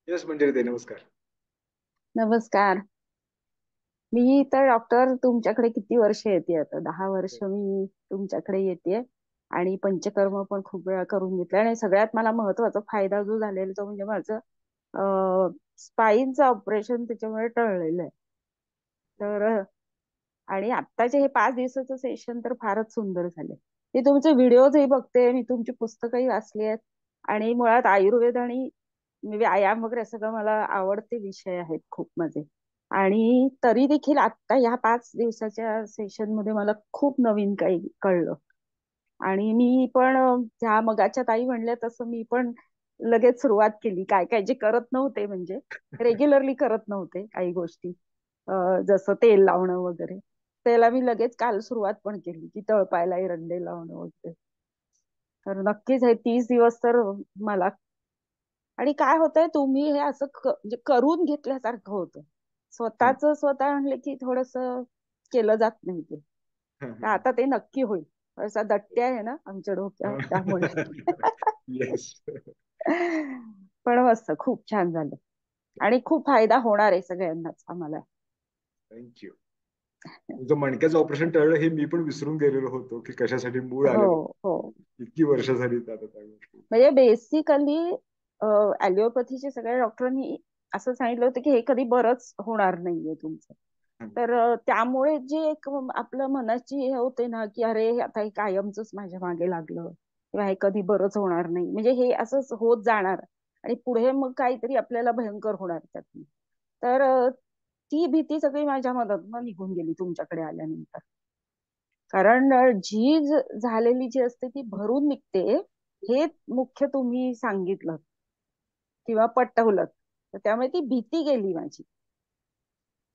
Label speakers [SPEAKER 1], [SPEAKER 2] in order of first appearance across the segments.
[SPEAKER 1] Yes Manjiri ताई, नमस्कार.
[SPEAKER 2] नमस्कार. मी तर डॉक्टर तुमच्याकडे किती वर्ष येते, आता 10 वर्ष मी तुमच्याकडे येते. आणि पंचकर्म पण खूप वेळा करून घेतलं, आणि सगळ्यात मला महत्वाचा फायदा जो झालेला तो म्हणजे माझं स्पाईनचं ऑपरेशन त्याच्यामुळे टळलेलं आहे. तर आणि आत्ताचे हे 5 दिवसाचं सेशन तर फारच सुंदर झाले. मी तुमचे व्हिडिओजही बघते, मी तुमची पुस्तकंही वाचली आहेत. आणि मुळात आयुर्वेद आणि व्यायाम वगैरे सगळं मला आवडते विषय आहेत खूप माझे. आणि तरी देखील आता ह्या 5 दिवसाच्या सेशन मध्ये मला खूप नवीन काही कळलं. आणि मी पण ज्या मगाच्या ताई म्हणल्या तसं मी पण लगेच सुरुवात केली. काय काय जे करत नव्हते, म्हणजे रेग्युलरली करत नव्हते काही गोष्टी, जसं तेल लावणं वगैरे, त्याला मी लगेच काल सुरुवात पण केली, की तळपायला एरंडे लावणं वगैरे. तर नक्कीच हे 30 दिवस तर मला. आणि काय होतंय, तुम्ही हे असं म्हणजे करून घेतल्यासारखं होतं. स्वतःच स्वतः म्हणले की थोडस केलं जात नाही ते. तर आता ते नक्की होईल. असा दट्ट्या आहे ना आमच्या डोक्यावर त्यामुळे.
[SPEAKER 1] येस.
[SPEAKER 2] पण मस्त खूप छान झालं. आणि खूप फायदा होणार आहे सगळ्यांनाच आम्हाला.
[SPEAKER 1] थँक्यू. तुझं मणक्याचं ऑपरेशन टळलं हे मी पण विसरून गेलेलो होतो की कशासाठी मूळ
[SPEAKER 2] हो,
[SPEAKER 1] आलेलो.
[SPEAKER 2] हो.
[SPEAKER 1] इतकी वर्ष झाली आता त्या गोष्टी.
[SPEAKER 2] म्हणजे बेसिकली ऍलिओपॅथीचे सगळ्या डॉक्टरांनी असं सांगितलं होतं की हे कधी बरंच होणार नाहीये तुमचं. तर त्यामुळे जे एक आपलं मनाची हे होते ना, की अरे आता हे कायमच माझ्या मागे लागलं, किंवा हे कधी बरंच होणार नाही, म्हणजे हे असंच होत जाणार आणि पुढे मग काहीतरी आपल्याला भयंकर होणार त्यातून. तर ती भीती सगळी माझ्या मनातनं निघून गेली तुमच्याकडे आल्यानंतर. कारण झीज झालेली जी असते ती भरून निघते, हे मुख्य तुम्ही सांगितलं किंवा पटवलं. तर त्यामुळे ती भीती गेली माझी.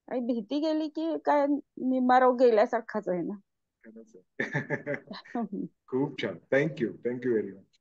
[SPEAKER 2] आणि भीती गेली की काय, निम्मा रोग गेल्यासारखाच आहे ना.
[SPEAKER 1] खूप छान. Thank you very much.